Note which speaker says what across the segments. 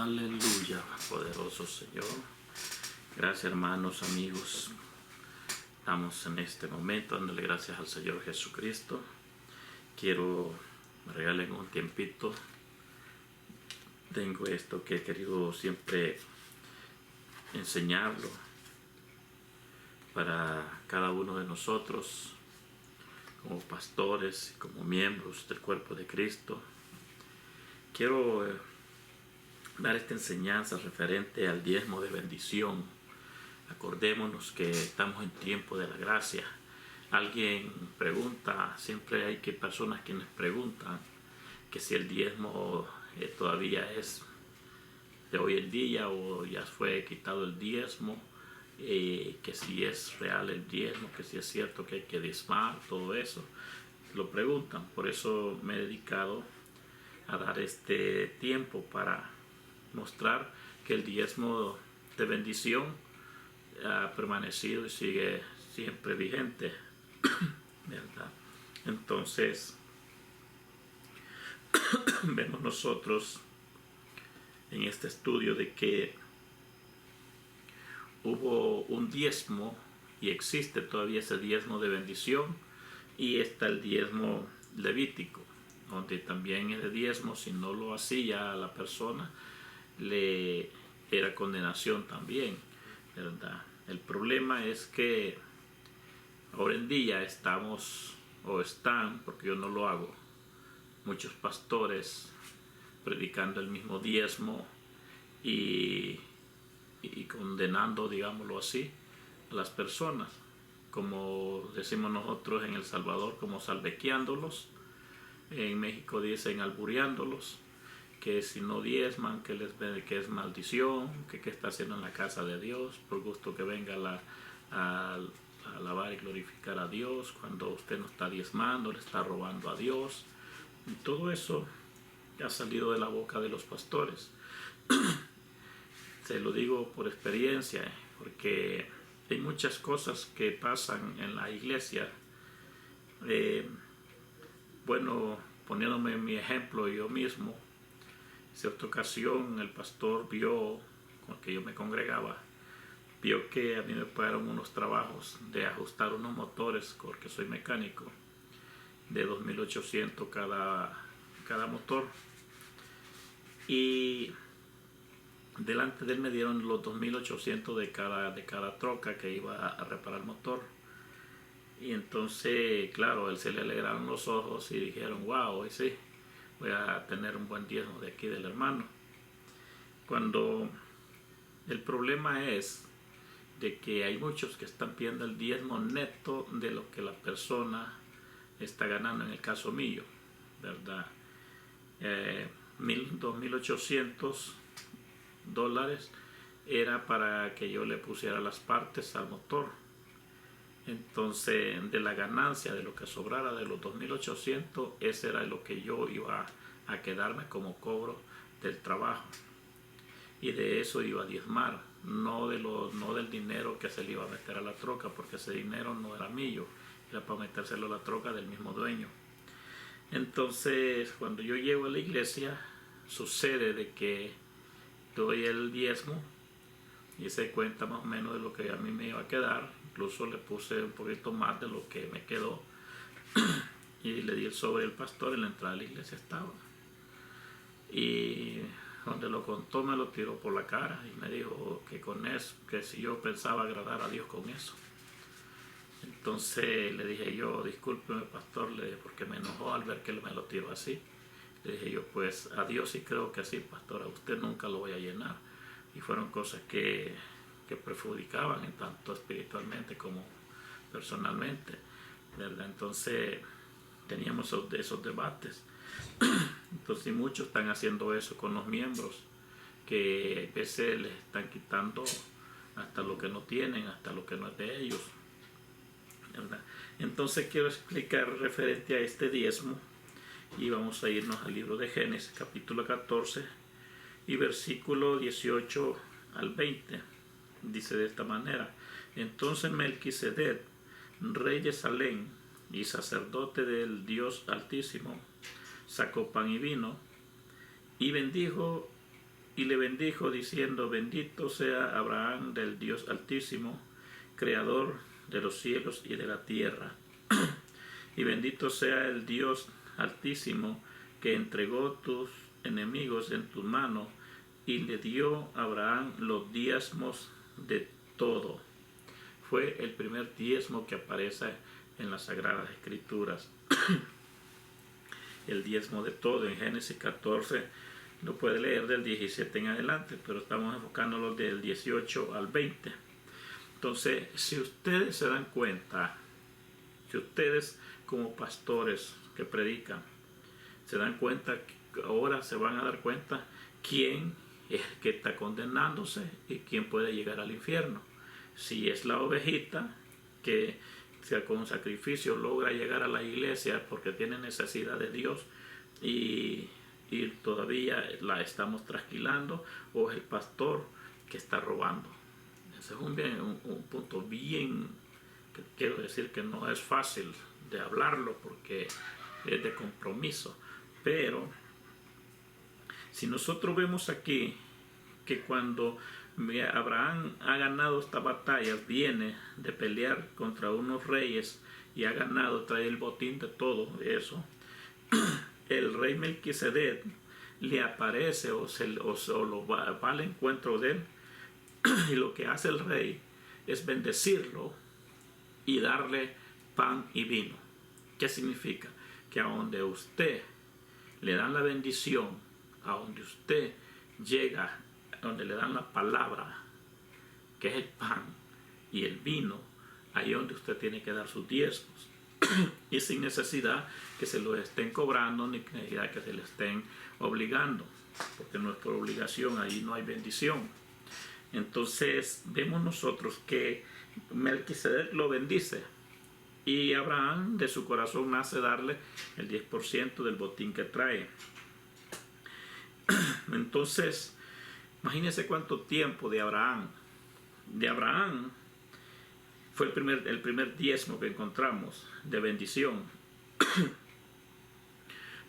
Speaker 1: Aleluya, poderoso Señor. Gracias, hermanos, amigos. Estamos en este momento dándole gracias al Señor Jesucristo. Quiero me regalen un tiempito. Tengo esto que he querido siempre enseñarlo para cada uno de nosotros como pastores y como miembros del cuerpo de Cristo. Quiero dar esta enseñanza referente al diezmo de bendición. Acordémonos que estamos en tiempo de la gracia. Alguien pregunta, siempre hay personas quienes preguntan que si el diezmo todavía es de hoy en día o ya fue quitado el diezmo, que si es real el diezmo, que si es cierto que hay que diezmar, todo eso. Lo preguntan, por eso me he dedicado a dar este tiempo para mostrar que el diezmo de bendición ha permanecido y sigue siempre vigente, ¿verdad? Entonces, vemos nosotros en este estudio de que hubo un diezmo y existe todavía ese diezmo de bendición, y está el diezmo levítico, donde también ese diezmo, si no lo hacía a la persona, le era condenación también, ¿verdad? El problema es que ahora en día están, porque yo no lo hago, muchos pastores predicando el mismo diezmo y condenando, digámoslo así, a las personas, como decimos nosotros en El Salvador, como salvequeándolos. En México dicen albureándolos, que si no diezman, que es maldición, que qué está haciendo en la casa de Dios, por gusto que venga a alabar y glorificar a Dios, cuando usted no está diezmando, le está robando a Dios. Y todo eso ha salido de la boca de los pastores. Se lo digo por experiencia, porque hay muchas cosas que pasan en la iglesia. Bueno, poniéndome mi ejemplo yo mismo, en cierta ocasión el pastor vio, con el que yo me congregaba, vio que a mí me pagaron unos trabajos de ajustar unos motores, porque soy mecánico, de 2.800 cada motor. Y delante de él me dieron los 2.800 de cada troca que iba a reparar el motor. Y entonces, claro, a él se le alegraron los ojos y dijeron, wow, hoy sí, voy a tener un buen diezmo de aquí del hermano. Cuando el problema es de que hay muchos que están pidiendo el diezmo neto de lo que la persona está ganando, en el caso mío, ¿verdad? $2.800 era para que yo le pusiera las partes al motor. Entonces, de la ganancia, de lo que sobrara de los 2.800, ese era lo que yo iba a quedarme como cobro del trabajo. Y de eso iba a diezmar, no del dinero que se le iba a meter a la troca, porque ese dinero no era mío, era para metérselo a la troca del mismo dueño. Entonces, cuando yo llego a la iglesia, sucede de que doy el diezmo y se cuenta más o menos de lo que a mí me iba a quedar. Incluso le puse un poquito más de lo que me quedó y le di el sobre al pastor. En la entrada de la iglesia estaba, y donde lo contó me lo tiró por la cara y me dijo que con eso, que si yo pensaba agradar a Dios con eso. Entonces le dije yo, discúlpeme pastor, porque me enojó al ver que me lo tiró así. Le dije yo, pues a Dios sí creo que sí, pastor, a usted nunca lo voy a llenar. Y fueron cosas que perjudicaban en tanto espiritualmente como personalmente, ¿verdad? Entonces teníamos esos debates. Entonces muchos están haciendo eso con los miembros, que a veces les están quitando hasta lo que no tienen, hasta lo que no es de ellos, ¿verdad? Entonces quiero explicar referente a este diezmo, y vamos a irnos al libro de Génesis, capítulo 14 y versículo 18 al 20. Dice de esta manera: entonces Melquisedec, rey de Salem y sacerdote del Dios Altísimo, sacó pan y vino y bendijo y le bendijo diciendo: bendito sea Abraham del Dios Altísimo, creador de los cielos y de la tierra. Y bendito sea el Dios Altísimo, que entregó tus enemigos en tu mano, y le dio a Abraham los diezmos de todo. Fue el primer diezmo que aparece en las Sagradas Escrituras. El diezmo de todo en Génesis 14 lo puede leer del 17 en adelante, pero estamos enfocándonos del 18 al 20. Entonces, si ustedes se dan cuenta, si ustedes como pastores que predican se dan cuenta, ahora se van a dar cuenta quién es el que está condenándose y quién puede llegar al infierno. Si es la ovejita que con sacrificio logra llegar a la iglesia porque tiene necesidad de Dios y todavía la estamos trasquilando, o es el pastor que está robando. Ese es un punto bien, que quiero decir que no es fácil de hablarlo porque es de compromiso. Pero si nosotros vemos aquí que cuando Abraham ha ganado esta batalla, viene de pelear contra unos reyes y ha ganado, trae el botín de todo eso, el rey Melquisedec le aparece o lo va al encuentro de él, y lo que hace el rey es bendecirlo y darle pan y vino. ¿Qué significa? Que a donde usted le dan la bendición, a donde usted llega, donde le dan la palabra, que es el pan y el vino, ahí es donde usted tiene que dar sus diezmos. Y sin necesidad que se lo estén cobrando, ni necesidad que se le estén obligando, porque no es por obligación, ahí no hay bendición. Entonces vemos nosotros que Melquisedec lo bendice, y Abraham de su corazón nace darle el 10% del botín que trae. Entonces, imagínense cuánto tiempo de Abraham. De Abraham fue el primer diezmo que encontramos de bendición.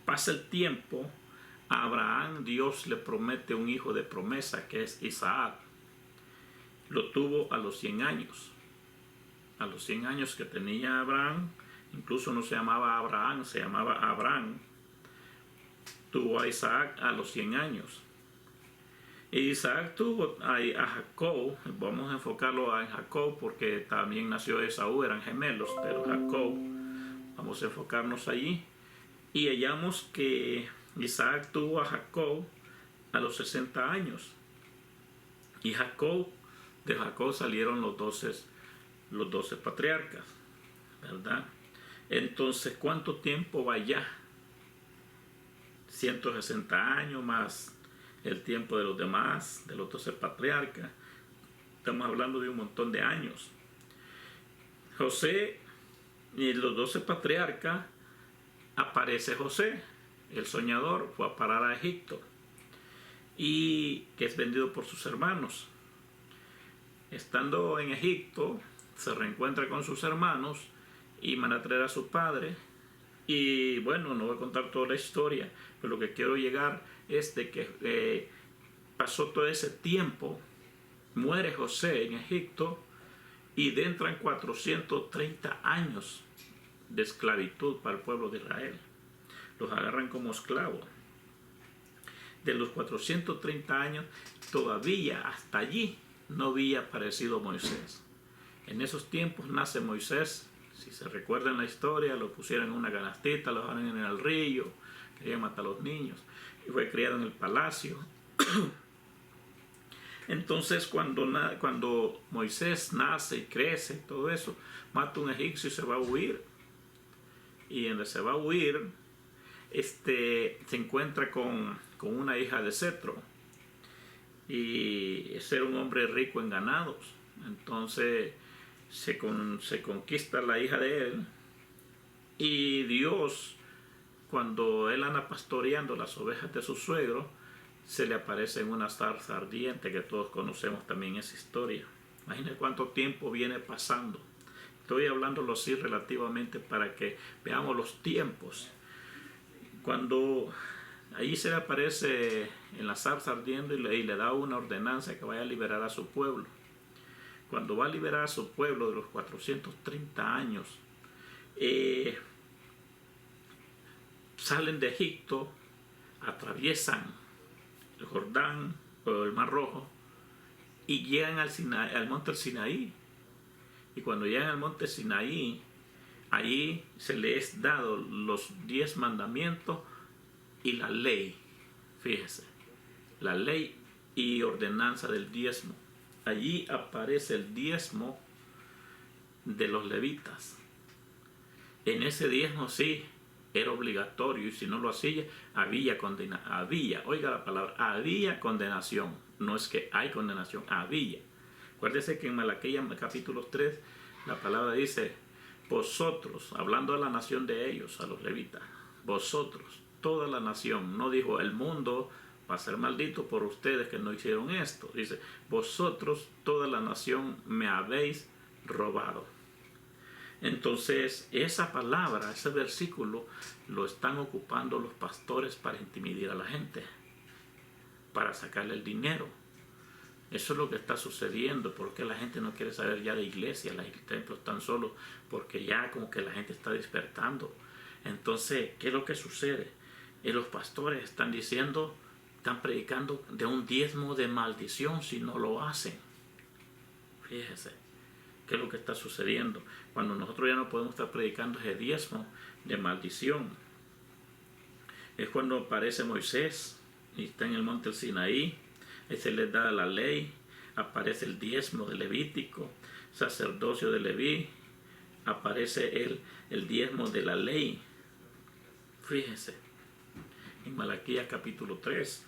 Speaker 1: Pasa el tiempo, a Abraham Dios le promete un hijo de promesa que es Isaac. Lo tuvo a los 100 años. A los 100 años que tenía Abraham, incluso no se llamaba Abraham, se llamaba Abraham. Tuvo a Isaac a los 100 años. Y Isaac tuvo a Jacob. Vamos a enfocarlo en Jacob porque también nació Esaú, eran gemelos, pero Jacob, vamos a enfocarnos allí. Y hallamos que Isaac tuvo a Jacob a los 60 años. Y de Jacob salieron los 12 patriarcas, ¿verdad? Entonces, ¿cuánto tiempo va ya? 160 años más el tiempo de los demás, de los 12 patriarcas. Estamos hablando de un montón de años. José y los 12 patriarcas, aparece José, el soñador, fue a parar a Egipto, y que es vendido por sus hermanos. Estando en Egipto, se reencuentra con sus hermanos y van a traer a su padre. Y bueno, no voy a contar toda la historia, pero lo que quiero llegar es de que pasó todo ese tiempo, muere José en Egipto y entran 430 años de esclavitud para el pueblo de Israel. Los agarran como esclavos. De los 430 años, todavía hasta allí no había aparecido Moisés. En esos tiempos nace Moisés. Si se recuerdan la historia, lo pusieron en una canastita, lo dejaron en el río, querían matar a los niños, y fue criado en el palacio. Entonces, cuando Moisés nace y crece, todo eso, mata a un egipcio y se va a huir. Y donde se va a huir, se encuentra con una hija de Cetro, y era un hombre rico en ganados. Entonces se conquista la hija de él, y Dios, cuando él anda pastoreando las ovejas de su suegro, se le aparece en una zarza ardiente, que todos conocemos también esa historia. Imagínense cuánto tiempo viene pasando. Estoy hablándolo así relativamente para que veamos los tiempos. Cuando Allí se le aparece en la zarza ardiendo y le da una ordenanza que vaya a liberar a su pueblo. Cuando va a liberar a su pueblo de los 430 años, salen de Egipto, atraviesan el Jordán o el Mar Rojo y llegan al monte del Sinaí. Y cuando llegan al monte Sinaí, allí se les es dado los 10 mandamientos y la ley. Fíjese, la ley y ordenanza del diezmo. Allí aparece el diezmo de los levitas. En ese diezmo sí era obligatorio, y si no lo hacía, había oiga la palabra, había condenación. No es que hay condenación, había. Acuérdese que en Malaquías capítulo 3 la palabra dice: vosotros, hablando a la nación de ellos, a los levitas, vosotros, toda la nación, no dijo el mundo va a ser maldito por ustedes que no hicieron esto. Dice: vosotros, toda la nación, me habéis robado. Entonces, esa palabra, ese versículo, lo están ocupando los pastores para intimidar a la gente, para sacarle el dinero. Eso es lo que está sucediendo. Porque la gente no quiere saber ya de iglesia, los templos están solos, porque ya como que la gente está despertando. Entonces, ¿qué es lo que sucede? Los pastores están diciendo, están predicando de un diezmo de maldición si no lo hacen. Fíjese, ¿qué es lo que está sucediendo? Cuando nosotros ya no podemos estar predicando ese diezmo de maldición. Es cuando aparece Moisés y está en el monte del Sinaí, y se les da la ley, aparece el diezmo de Levítico, sacerdocio de Leví, aparece el diezmo de la ley. Fíjese, en Malaquías capítulo 3.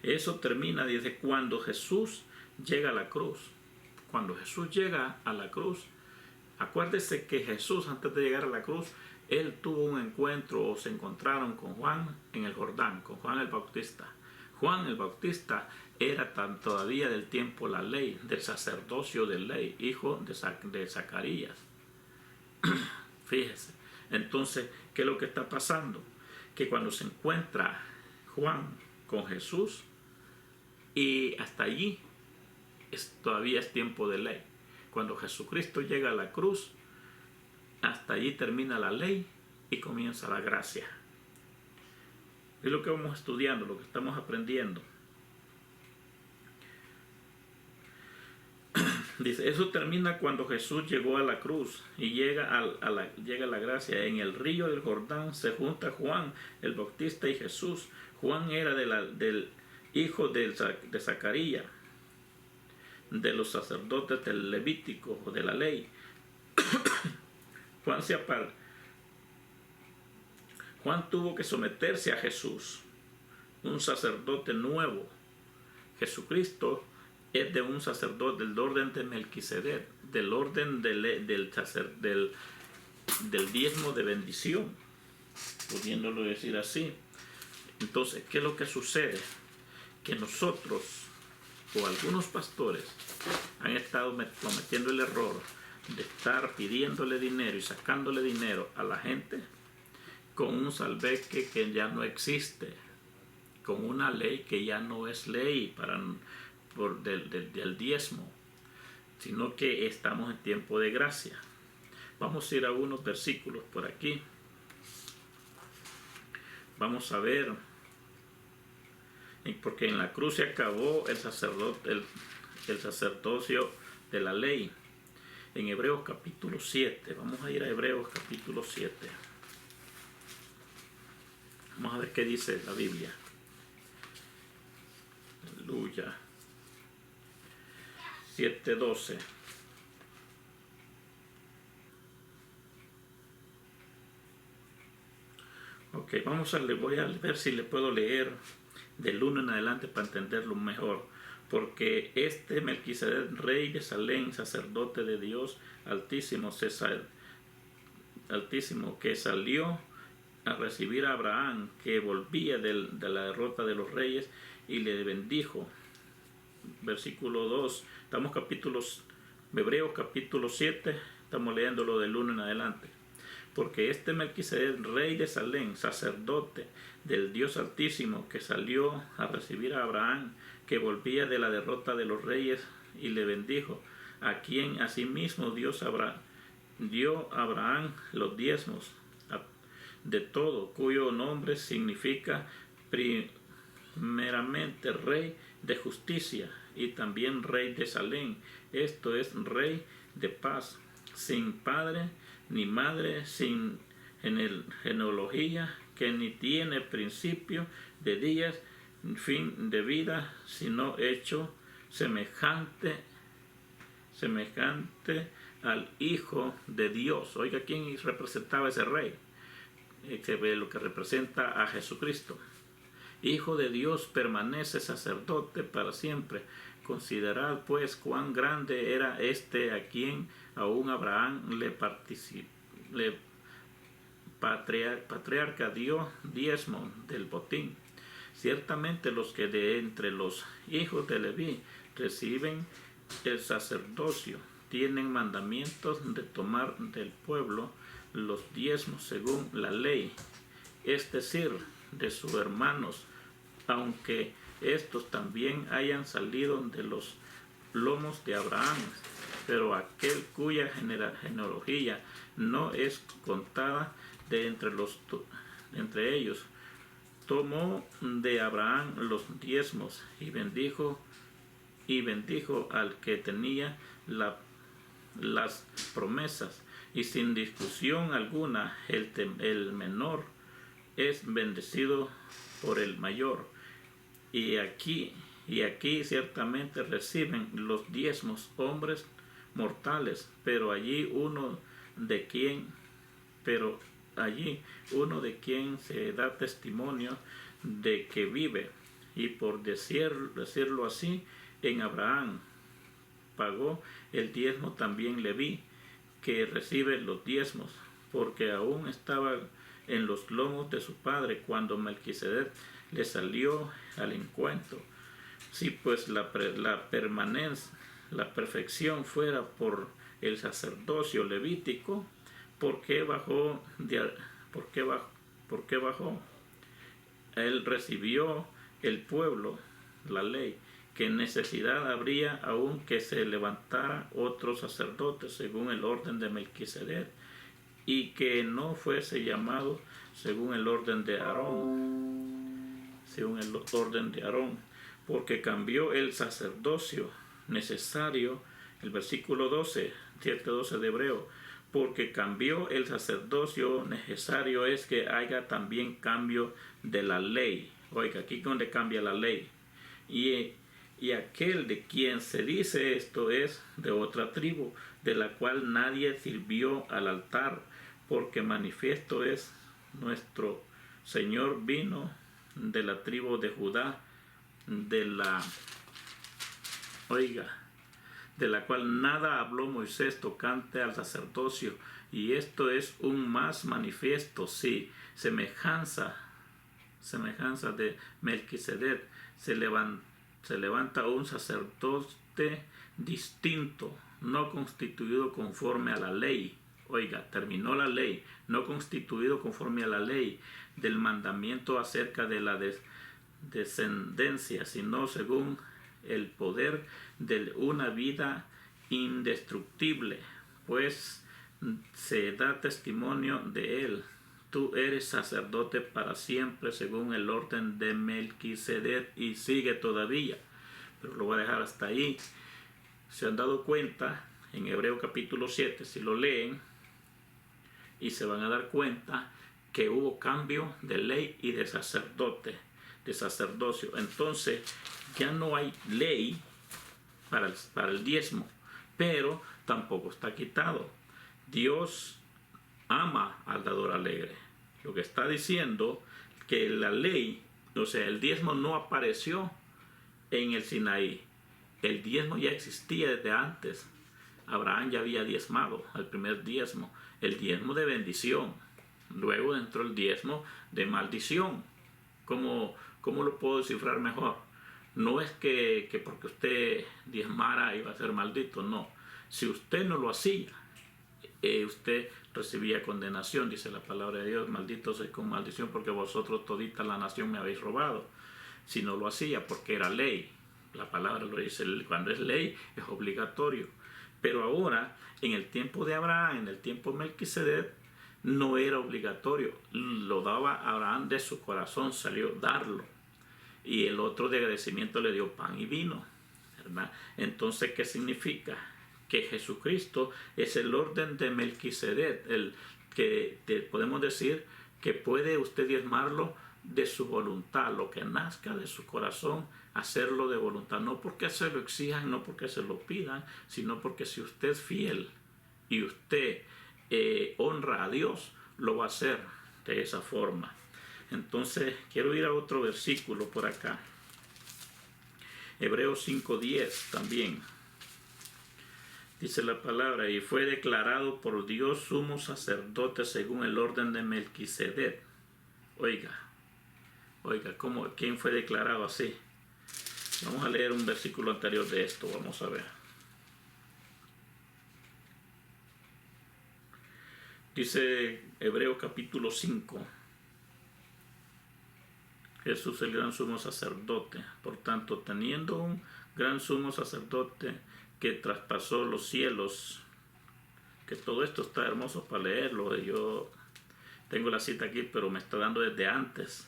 Speaker 1: Eso termina desde cuando Jesús llega a la cruz. Cuando Jesús llega a la cruz, acuérdese que Jesús, antes de llegar a la cruz, él tuvo un encuentro, o se encontraron con Juan en el Jordán, con Juan el Bautista. Juan el Bautista era todavía del tiempo la ley, del sacerdocio de ley, hijo de Zacarías. Fíjese. Entonces, ¿qué es lo que está pasando? Que cuando se encuentra Juan con Jesús, y hasta allí todavía es tiempo de ley. Cuando Jesucristo llega a la cruz, hasta allí termina la ley y comienza la gracia. Es lo que vamos estudiando, lo que estamos aprendiendo. Dice, eso termina cuando Jesús llegó a la cruz y llega a la gracia. En el río del Jordán se junta Juan el Bautista y Jesús. Juan era del hijo de Zacarías, de los sacerdotes del Levítico o de la ley. Juan tuvo que someterse a Jesús, un sacerdote nuevo. Jesucristo es de un sacerdote del orden de Melquisedec, del orden del diezmo de bendición, pudiéndolo decir así. Entonces, ¿qué es lo que sucede? Que nosotros, o algunos pastores, han estado cometiendo el error de estar pidiéndole dinero y sacándole dinero a la gente con un salveque que ya no existe, con una ley que ya no es ley del diezmo, sino que estamos en tiempo de gracia. Vamos a ir a unos versículos por aquí. Vamos a ver, porque en la cruz se acabó el sacerdocio de la ley. En Hebreos capítulo 7, vamos a ir a Hebreos capítulo 7. Vamos a ver qué dice la Biblia. Aleluya. 7:12. Ok, voy a ver si le puedo leer del 1 en adelante para entenderlo mejor. Porque Melquisedec, rey de Salem, sacerdote de Dios Altísimo, que salió a recibir a Abraham, que volvía de la derrota de los reyes, y le bendijo. Versículo 2. Hebreos capítulo 7, estamos leyendo lo del 1 en adelante. porque este Melquisedec, rey de Salem, sacerdote del Dios Altísimo, que salió a recibir a Abraham, que volvía de la derrota de los reyes, y le bendijo, a quien asimismo dio a Abraham los diezmos de todo, cuyo nombre significa primeramente rey de justicia y también rey de Salem, esto es rey de paz, sin padre ni madre, sin genealogía, que ni tiene principio de días, fin de vida, sino hecho semejante al Hijo de Dios. Oiga, ¿quién representaba ese rey? Se ve lo que representa a Jesucristo. Hijo de Dios, permanece sacerdote para siempre. Considerad pues cuán grande era este, a quien aún Abraham patriarca dio diezmo del botín. Ciertamente los que de entre los hijos de Leví reciben el sacerdocio tienen mandamientos de tomar del pueblo los diezmos según la ley, es decir, de sus hermanos, aunque estos también hayan salido de los lomos de Abraham, pero aquel cuya genealogía no es contada de entre ellos, tomó de Abraham los diezmos y bendijo al que tenía las promesas, y sin discusión alguna el menor es bendecido por el mayor. Y aquí ciertamente reciben los diezmos hombres mortales, pero allí uno de quien se da testimonio de que vive, y por decirlo así, en Abraham pagó el diezmo también Leví, que recibe los diezmos, porque aún estaba en los lomos de su padre cuando Melquisedec le salió al encuentro. Si pues la perfección fuera por el sacerdocio levítico, ¿por qué bajó? Él recibió el pueblo, la ley. ¿Qué necesidad habría aún que se levantara otro sacerdote según el orden de Melquisedec, y que no fuese llamado según el orden de Aarón? Porque cambió el sacerdocio necesario, el versículo 12, 7:12 de Hebreo, porque cambió el sacerdocio necesario es que haya también cambio de la ley. Oiga, aquí es donde cambia la ley. Y aquel de quien se dice esto es de otra tribu, de la cual nadie sirvió al altar, porque manifiesto es nuestro Señor vino de la tribu de Judá, de la cual nada habló Moisés tocante al sacerdocio, y esto es un más manifiesto, sí, semejanza de Melquisedec, se levanta un sacerdote distinto, no constituido conforme a la ley. Oiga, terminó la ley, no constituido conforme a la ley del mandamiento acerca de la descendencia, sino según el poder de una vida indestructible, pues se da testimonio de él. Tú eres sacerdote para siempre según el orden de Melquisedec, y sigue todavía, pero lo voy a dejar hasta ahí. Se han dado cuenta en Hebreo capítulo 7, si lo leen, y se van a dar cuenta que hubo cambio de ley y de sacerdocio. Entonces ya no hay ley para el diezmo, pero tampoco está quitado. Dios ama al dador alegre. Lo que está diciendo que la ley, o sea, el diezmo no apareció en el Sinaí. El diezmo ya existía desde antes. Abraham ya había diezmado el primer diezmo, el diezmo de bendición. Luego entró el diezmo de maldición. ¿Cómo lo puedo descifrar mejor? No es que porque usted diezmara iba a ser maldito, no. Si usted no lo hacía, usted recibía condenación, dice la palabra de Dios, maldito soy con maldición porque vosotros todita la nación me habéis robado. Si no lo hacía, porque era ley. La palabra lo dice, cuando es ley es obligatorio. Pero ahora, en el tiempo de Abraham, en el tiempo de Melquisedec, no era obligatorio. Lo daba Abraham de su corazón, salió darlo. Y el otro de agradecimiento le dio pan y vino, ¿verdad? Entonces, ¿qué significa? Que Jesucristo es el orden de Melquisedec, el que podemos decir que puede usted diezmarlo de su voluntad, lo que nazca de su corazón, hacerlo de voluntad, no porque se lo exijan, no porque se lo pidan, sino porque si usted es fiel y usted honra a Dios, lo va a hacer de esa forma. Entonces, quiero ir a otro versículo por acá. Hebreos 5:10 también. Dice la palabra, y fue declarado por Dios sumo sacerdote según el orden de Melquisedec. Oiga, ¿quién fue declarado así? Vamos a leer un versículo anterior de esto, vamos a ver. Dice Hebreos capítulo 5. Jesús el gran sumo sacerdote. Por tanto, teniendo un gran sumo sacerdote que traspasó los cielos, que todo esto está hermoso para leerlo. Yo tengo la cita aquí, pero me está dando desde antes.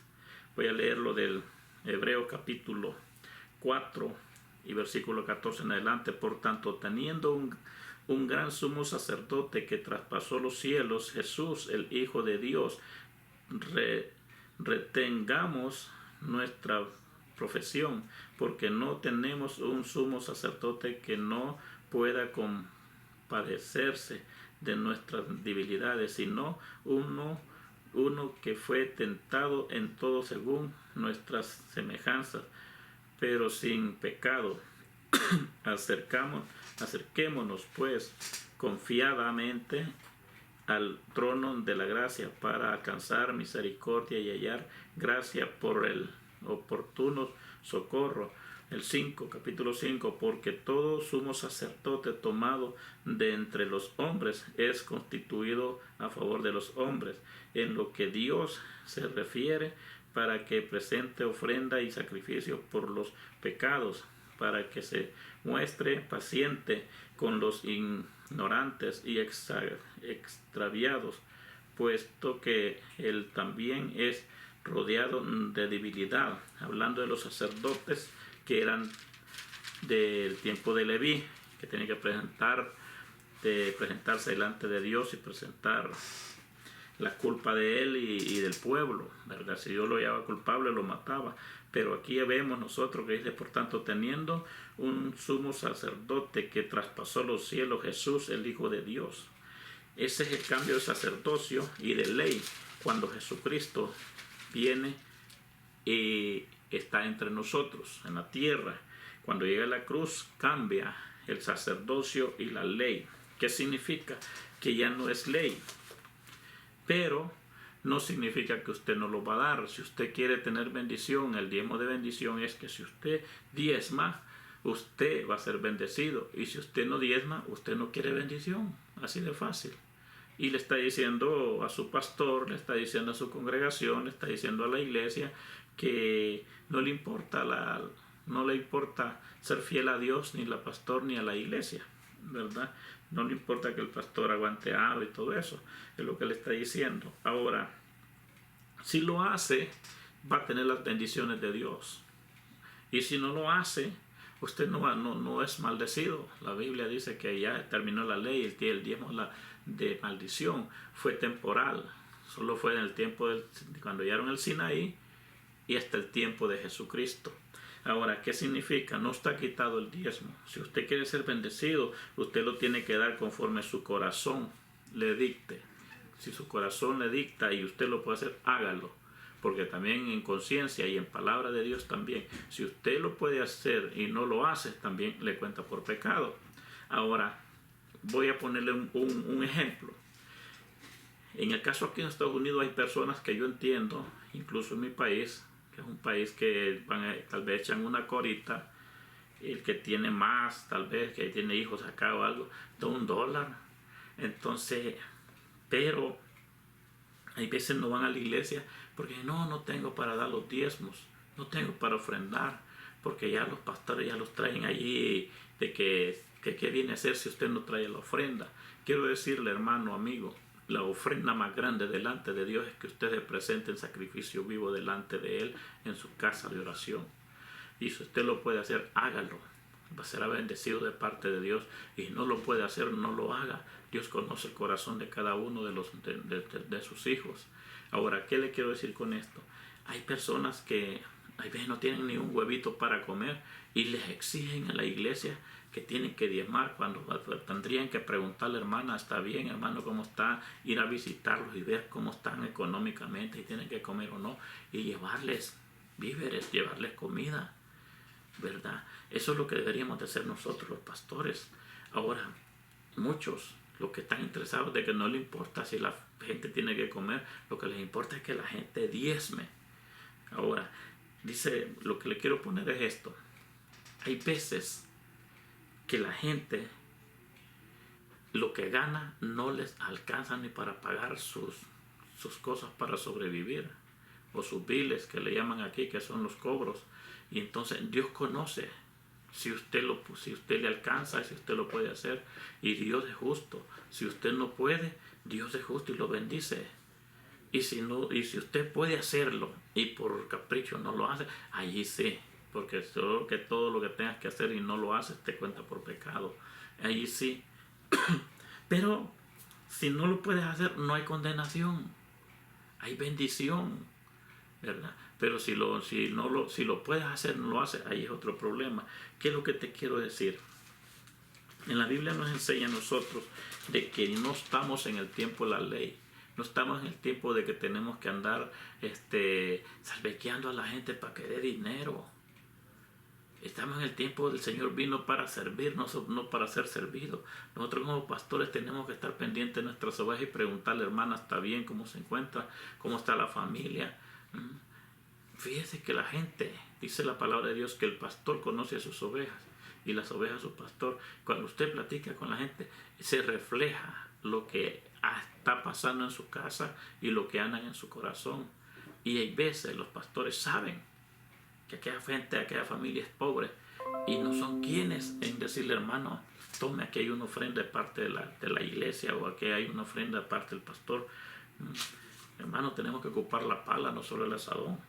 Speaker 1: Voy a leerlo del Hebreos capítulo 4 y versículo 14 en adelante. Por tanto, teniendo un gran sumo sacerdote que traspasó los cielos, Jesús, el Hijo de Dios, retengamos nuestra profesión, porque no tenemos un sumo sacerdote que no pueda compadecerse de nuestras debilidades, sino uno que fue tentado en todo según nuestras semejanzas, pero sin pecado. Acerquémonos pues confiadamente al trono de la gracia para alcanzar misericordia y hallar gracia por el oportuno socorro. El 5, capítulo 5, porque todo sumo sacerdote tomado de entre los hombres es constituido a favor de los hombres, en lo que Dios se refiere, para que presente ofrenda y sacrificio por los pecados, para que se muestre paciente con los ignorantes y extraviados, puesto que él también es rodeado de debilidad. Hablando de los sacerdotes que eran del tiempo de Leví, que tenían que presentarse delante de Dios y presentar la culpa de él y del pueblo, ¿verdad? Si Dios lo hallaba culpable, lo mataba. Pero aquí vemos nosotros que dice, por tanto, teniendo un sumo sacerdote que traspasó los cielos, Jesús, el Hijo de Dios. Ese es el cambio de sacerdocio y de ley cuando Jesucristo viene y está entre nosotros en la tierra. Cuando llega a la cruz, cambia el sacerdocio y la ley. ¿Qué significa? Que ya no es ley. Pero no significa que usted no lo va a dar. Si usted quiere tener bendición, el diezmo de bendición es que si usted diezma, usted va a ser bendecido. Y si usted no diezma, usted no quiere bendición. Así de fácil. Y le está diciendo a su pastor, le está diciendo a su congregación, le está diciendo a la iglesia que no le importa ser fiel a Dios, ni al pastor, ni a la iglesia, ¿verdad? No le importa que el pastor aguante hambre y todo eso. Es lo que le está diciendo. Ahora, si lo hace, va a tener las bendiciones de Dios. Y si no lo hace, usted no es maldecido. La Biblia dice que ya terminó la ley, el diezmo de maldición fue temporal. Solo fue en el tiempo cuando llegaron al Sinaí y hasta el tiempo de Jesucristo. Ahora, ¿qué significa? No está quitado el diezmo. Si usted quiere ser bendecido, usted lo tiene que dar conforme su corazón le dicte. Si su corazón le dicta y usted lo puede hacer, hágalo. Porque también en conciencia y en palabra de Dios también, si usted lo puede hacer y no lo hace, también le cuenta por pecado. Ahora, voy a ponerle un ejemplo. En el caso aquí en Estados Unidos hay personas que yo entiendo, incluso en mi país, que es un país que tal vez echan una corita, el que tiene más, tal vez que tiene hijos acá o algo, da $1. Entonces, pero hay veces no van a la iglesia porque no tengo para dar los diezmos, no tengo para ofrendar, porque ya los pastores ya los traen allí de que qué viene a ser si usted no trae la ofrenda. Quiero decirle, hermano, amigo, la ofrenda más grande delante de Dios es que usted se presente en sacrificio vivo delante de Él en su casa de oración. Y si usted lo puede hacer, hágalo. Será bendecido de parte de Dios. Y si no lo puede hacer, no lo haga. Dios conoce el corazón de cada uno de sus hijos. Ahora, ¿qué le quiero decir con esto? Hay personas que a veces no tienen ni un huevito para comer y les exigen en la iglesia que tienen que diezmar, cuando tendrían que preguntarle, hermana, ¿está bien, hermano, cómo está? Ir a visitarlos y ver cómo están económicamente, y tienen que comer o no, y llevarles víveres, llevarles comida, ¿verdad? Eso es lo que deberíamos de hacer nosotros los pastores. Ahora, muchos, los que están interesados de que no les importa si la gente tiene que comer, lo que les importa es que la gente diezme. Ahora, dice, lo que le quiero poner es esto. Hay veces que la gente lo que gana no les alcanza ni para pagar sus cosas para sobrevivir, o sus biles, que le llaman aquí, que son los cobros. Y entonces Dios conoce si usted le alcanza, si usted lo puede hacer, y Dios es justo. Si usted no puede, Dios es justo y lo bendice. Y si usted puede hacerlo y por capricho no lo hace, allí sí, porque todo lo que tengas que hacer y no lo haces te cuenta por pecado. Allí sí. Pero si no lo puedes hacer, no hay condenación, hay bendición, ¿verdad? Pero si lo puedes hacer, no lo haces, ahí es otro problema. ¿Qué es lo que te quiero decir? En la Biblia nos enseña a nosotros de que no estamos en el tiempo de la ley. No estamos en el tiempo de que tenemos que andar salvequeando a la gente para que dé dinero. Estamos en el tiempo del Señor vino para servirnos, no para ser servidos. Nosotros como pastores tenemos que estar pendientes de nuestras ovejas y preguntarle, hermana, ¿está bien? ¿Cómo se encuentra? ¿Cómo está la familia? Fíjese que la gente, dice la palabra de Dios, que el pastor conoce a sus ovejas y las ovejas a su pastor. Cuando usted platica con la gente, se refleja lo que está pasando en su casa y lo que andan en su corazón. Y hay veces los pastores saben que aquella gente, aquella familia es pobre y no son quienes en decirle, hermano, tome, aquí hay una ofrenda de parte de la iglesia, o aquí hay una ofrenda de parte del pastor. Hermano, tenemos que ocupar la pala, no solo el asadón.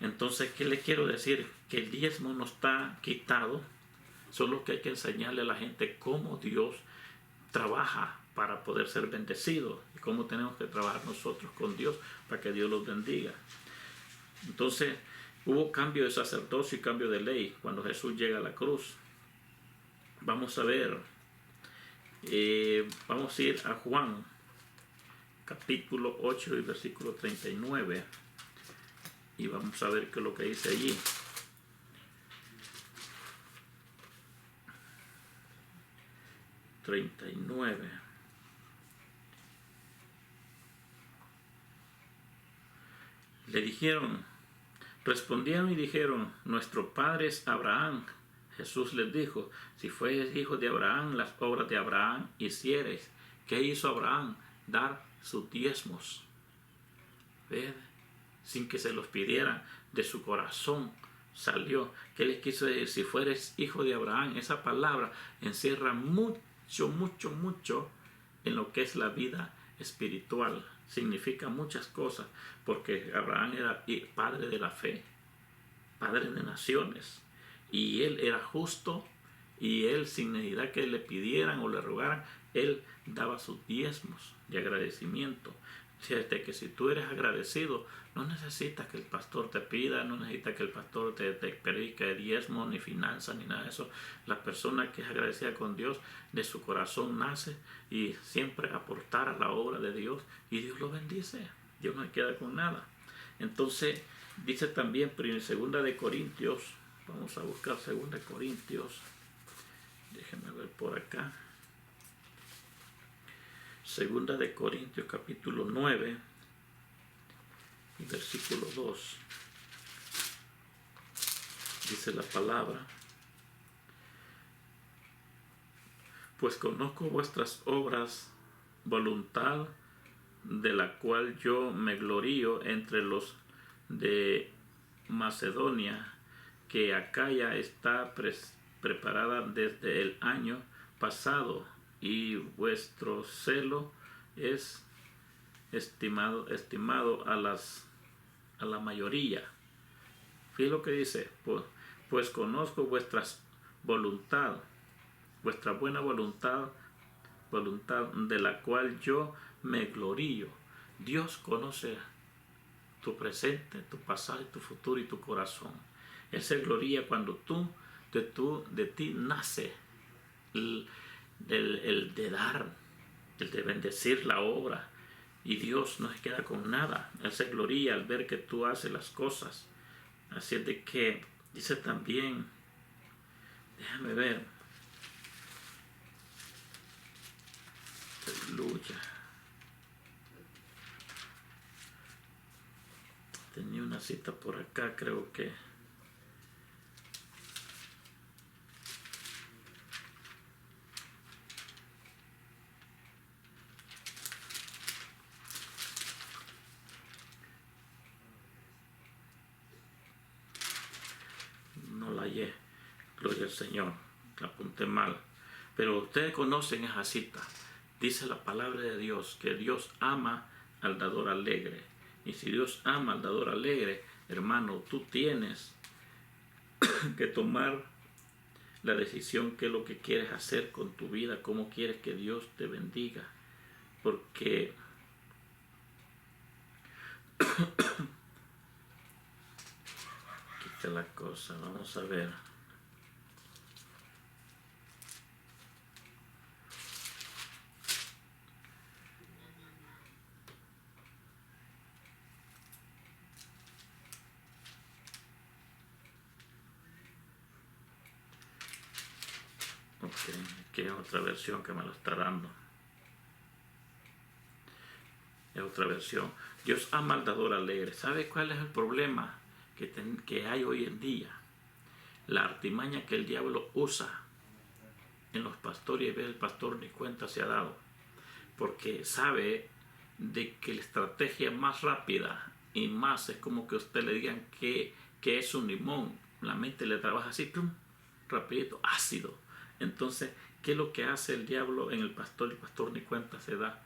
Speaker 1: Entonces, ¿qué le quiero decir? Que el diezmo no está quitado, solo que hay que enseñarle a la gente cómo Dios trabaja para poder ser bendecido y cómo tenemos que trabajar nosotros con Dios para que Dios los bendiga. Entonces, hubo cambio de sacerdocio y cambio de ley cuando Jesús llega a la cruz. Vamos a ver, vamos a ir a Juan, capítulo 8 y versículo 39. Y vamos a ver qué es lo que dice allí. Le dijeron, respondieron y dijeron, nuestro padre es Abraham. Jesús les dijo, si fueres hijo de Abraham, las obras de Abraham hiciereis. ¿Qué hizo Abraham? Dar sus diezmos. ¿Ved? Sin que se los pidieran, de su corazón salió. ¿Qué les quiso decir? Si fueres hijo de Abraham, esa palabra encierra mucho en lo que es la vida espiritual. Significa muchas cosas, porque Abraham era padre de la fe, padre de naciones, y él era justo, y él, sin necesidad que le pidieran o le rogaran, él daba sus diezmos de agradecimiento. Fíjate que si tú eres agradecido, no necesitas que el pastor te pida, no necesitas que el pastor te predique diezmo, ni finanzas, ni nada de eso. La persona que es agradecida con Dios, de su corazón nace y siempre aportar a la obra de Dios, y Dios lo bendice. Dios no se queda con nada. Entonces, dice también en 2 de Corintios, vamos a buscar 2 de Corintios, déjenme ver por acá. 2 de Corintios capítulo 9 y versículo 2. Dice la palabra, pues conozco vuestras obras voluntad de la cual yo me glorío entre los de Macedonia, que Acaya está preparada desde el año pasado, y vuestro celo es estimado a la mayoría. Fíjate lo que dice, pues conozco vuestra buena voluntad de la cual yo me glorío. Dios conoce tu presente, tu pasado, tu futuro y tu corazón. Él se gloria cuando de ti nace el de dar, el de bendecir la obra. Y Dios no se queda con nada. Él se gloria al ver que tú haces las cosas. Así es de que dice también, déjame ver, aleluya. Tenía una cita por acá, creo que. No la hallé. Gloria al Señor. La apunté mal. Pero ustedes conocen esa cita. Dice la palabra de Dios que Dios ama al dador alegre. Y si Dios ama al dador alegre, hermano, tú tienes que tomar la decisión qué es lo que quieres hacer con tu vida, cómo quieres que Dios te bendiga. Porque quita la cosa, vamos a ver. Ok, aquí es otra versión que me lo está dando. Es otra versión. Dios ama al dador alegre. ¿Sabe cuál es el problema que hay hoy en día? La artimaña que el diablo usa en los pastores, y ve el pastor ni cuenta se ha dado. Porque sabe de que la estrategia más rápida y más es como que usted le digan que es un limón. La mente le trabaja así, ¡pum!, rapidito, ácido. Entonces, ¿qué es lo que hace el diablo en el pastor? El pastor ni cuenta se da.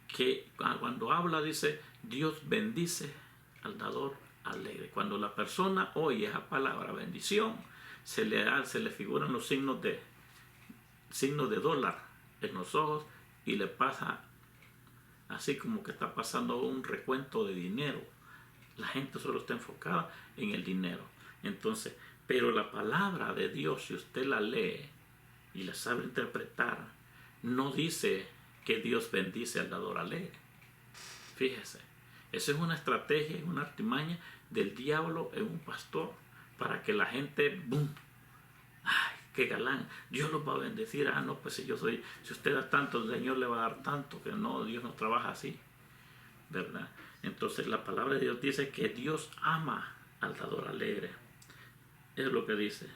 Speaker 1: Que cuando habla dice, Dios bendice al dador alegre. Cuando la persona oye esa palabra bendición, se le figuran los signos de dólar en los ojos y le pasa así como que está pasando un recuento de dinero. La gente solo está enfocada en el dinero. Entonces, pero la palabra de Dios, si usted la lee y la sabe interpretar, no dice que Dios bendice al dador alegre. Fíjese, eso es una estrategia, es una artimaña del diablo en un pastor para que la gente, ¡boom!, ¡ay, qué galán! Dios los va a bendecir. Ah, no, pues si usted da tanto, el Señor le va a dar tanto. Que no, Dios no trabaja así, ¿verdad? Entonces la palabra de Dios dice que Dios ama al dador alegre. Es lo que dice.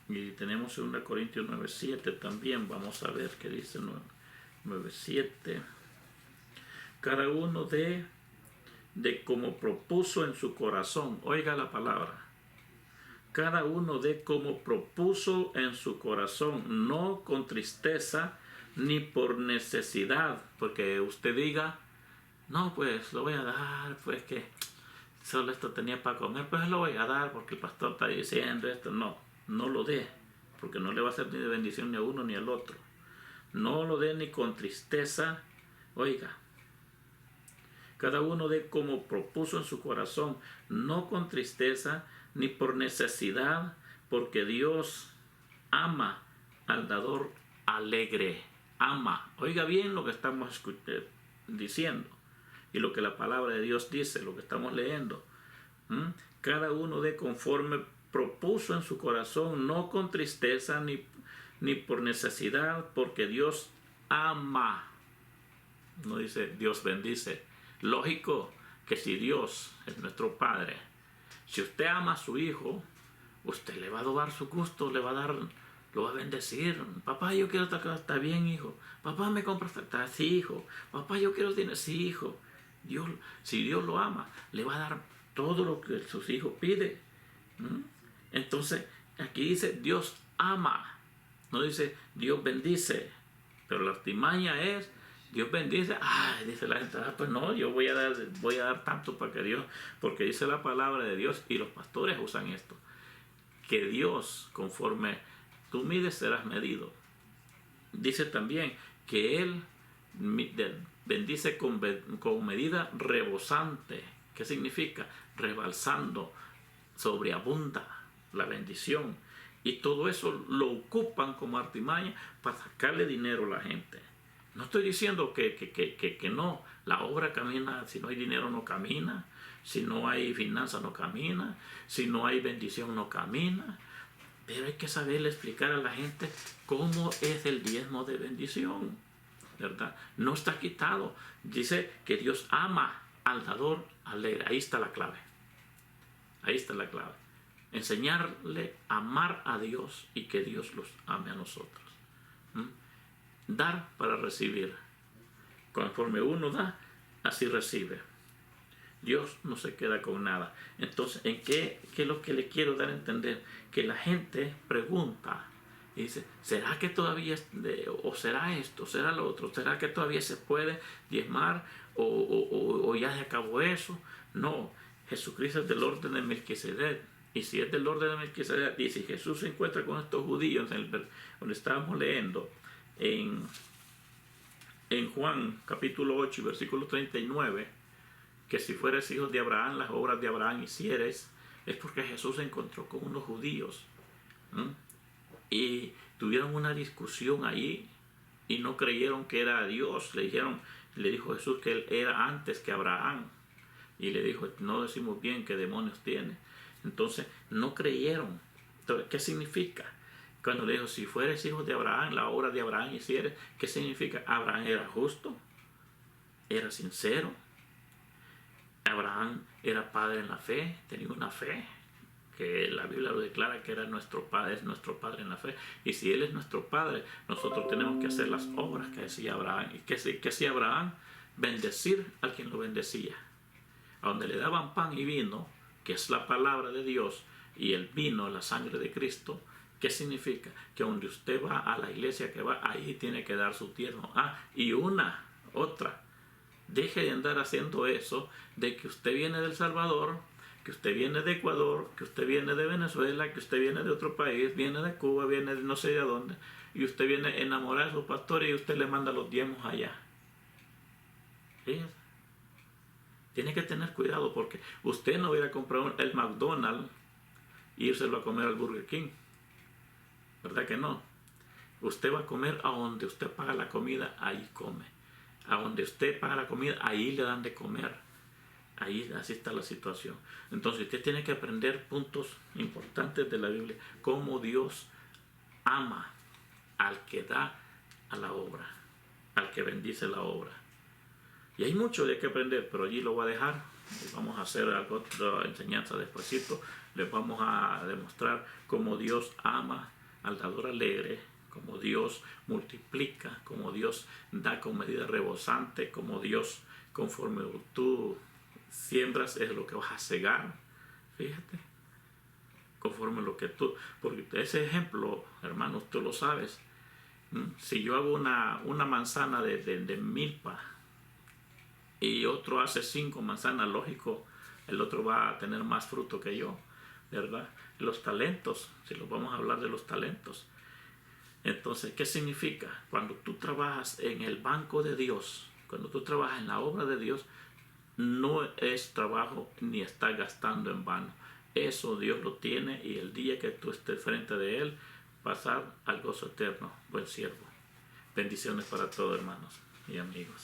Speaker 1: Y tenemos 2 Corintios 9:7 también. Vamos a ver qué dice 9:7. Cada uno de como propuso en su corazón. Oiga la palabra. Cada uno de como propuso en su corazón, no con tristeza ni por necesidad. Porque usted diga, no, pues lo voy a dar, pues que solo esto tenía para comer, pues lo voy a dar porque el pastor está diciendo esto. No lo dé, porque no le va a hacer ni de bendición ni a uno ni al otro. No lo dé ni con tristeza. Oiga, cada uno de como propuso en su corazón, no con tristeza ni por necesidad, porque Dios ama al dador alegre. Ama. Oiga bien lo que estamos diciendo y lo que la palabra de Dios dice, lo que estamos leyendo. Cada uno de conforme propuso en su corazón, no con tristeza ni por necesidad, porque Dios ama. No dice Dios bendice. Lógico que si Dios es nuestro Padre, si usted ama a su hijo, usted le va a dar su gusto, le va a dar lo va a bendecir. Papá, yo quiero esta cosa. Está bien, hijo. Papá, me compra esta cosa. Sí, hijo. Papá, yo quiero dinero. Sí, hijo. Dios, si Dios lo ama, le va a dar todo lo que sus hijos piden. Entonces, aquí dice Dios ama. No dice Dios bendice. Pero la artimaña es Dios bendice. Dice la gente, pues no, yo voy a dar tanto para que Dios, porque dice la palabra de Dios y los pastores usan esto. Que Dios, conforme tú mides, serás medido. Dice también que Él bendice con medida rebosante. ¿Qué significa? Rebalsando, sobreabunda la bendición. Y todo eso lo ocupan como artimaña para sacarle dinero a la gente. No estoy diciendo que no. La obra camina, si no hay dinero no camina. Si no hay finanzas no camina. Si no hay bendición no camina. Pero hay que saberle explicar a la gente cómo es el diezmo de bendición, ¿verdad? No está quitado. Dice que Dios ama al dador alegre. Ahí está la clave. Ahí está la clave. Enseñarle a amar a Dios y que Dios los ame a nosotros. Dar para recibir. Conforme uno da, así recibe. Dios no se queda con nada. Entonces, ¿en qué es lo que le quiero dar a entender? Que la gente pregunta y dice, ¿será que todavía o será esto, será lo otro? ¿Será que todavía se puede diezmar o ya se acabó eso? No, Jesucristo es del orden de Melquisedec. Y si es del orden de Melquisedec, y si Jesús se encuentra con estos judíos, donde estábamos leyendo, en Juan capítulo 8, versículo 39, que si fueres hijos de Abraham, las obras de Abraham hicieres, es porque Jesús se encontró con unos judíos. Y tuvieron una discusión ahí y no creyeron que era Dios. Le dijo Jesús que él era antes que Abraham. Y le dijo, no decimos bien qué demonios tiene. Entonces, no creyeron. Entonces, ¿qué significa? Cuando le dijo, si fueres hijos de Abraham, la obra de Abraham hicieres, ¿qué significa? Abraham era justo, era sincero. Abraham era padre en la fe, tenía una fe que la Biblia lo declara que era nuestro padre, es nuestro padre en la fe. Y si él es nuestro padre, nosotros tenemos que hacer las obras que hacía Abraham. ¿Y qué hacía Abraham? Bendecir al quien lo bendecía. A donde le daban pan y vino, que es la palabra de Dios, y el vino, la sangre de Cristo, ¿qué significa? Que donde usted va, a la iglesia que va, ahí tiene que dar su diezmo. Y otra. Deje de andar haciendo eso, de que usted viene de El Salvador, que usted viene de Ecuador, que usted viene de Venezuela, que usted viene de otro país, viene de Cuba, viene de no sé de dónde, y usted viene enamorado de su pastor y usted le manda los diezmos allá. Fíjese. Tiene que tener cuidado porque usted no va a ir a comprar el McDonald's e írselo a comer al Burger King. ¿Verdad que no? Usted va a comer a donde usted paga la comida, ahí come. A donde usted paga la comida, ahí le dan de comer. Ahí, así está la situación. Entonces usted tiene que aprender puntos importantes de la Biblia. Cómo Dios ama al que da a la obra, al que bendice la obra. Y hay mucho de qué aprender, pero allí lo voy a dejar. Vamos a hacer otra enseñanza despuesito. Les vamos a demostrar cómo Dios ama al dador alegre, cómo Dios multiplica, cómo Dios da con medida rebosante, cómo Dios, conforme tú siembras, es lo que vas a cegar. Fíjate, conforme lo que tú, porque ese ejemplo, hermanos, tú lo sabes. Si yo hago una manzana de milpa y otro hace 5 manzanas, lógico, el otro va a tener más fruto que yo, ¿verdad? Los talentos, si los vamos a hablar de los talentos. Entonces, ¿qué significa? Cuando tú trabajas en el banco de Dios, cuando tú trabajas en la obra de Dios, no es trabajo ni estás gastando en vano. Eso Dios lo tiene y el día que tú estés frente de Él, pasar al gozo eterno. Buen siervo. Bendiciones para todos, hermanos y amigos.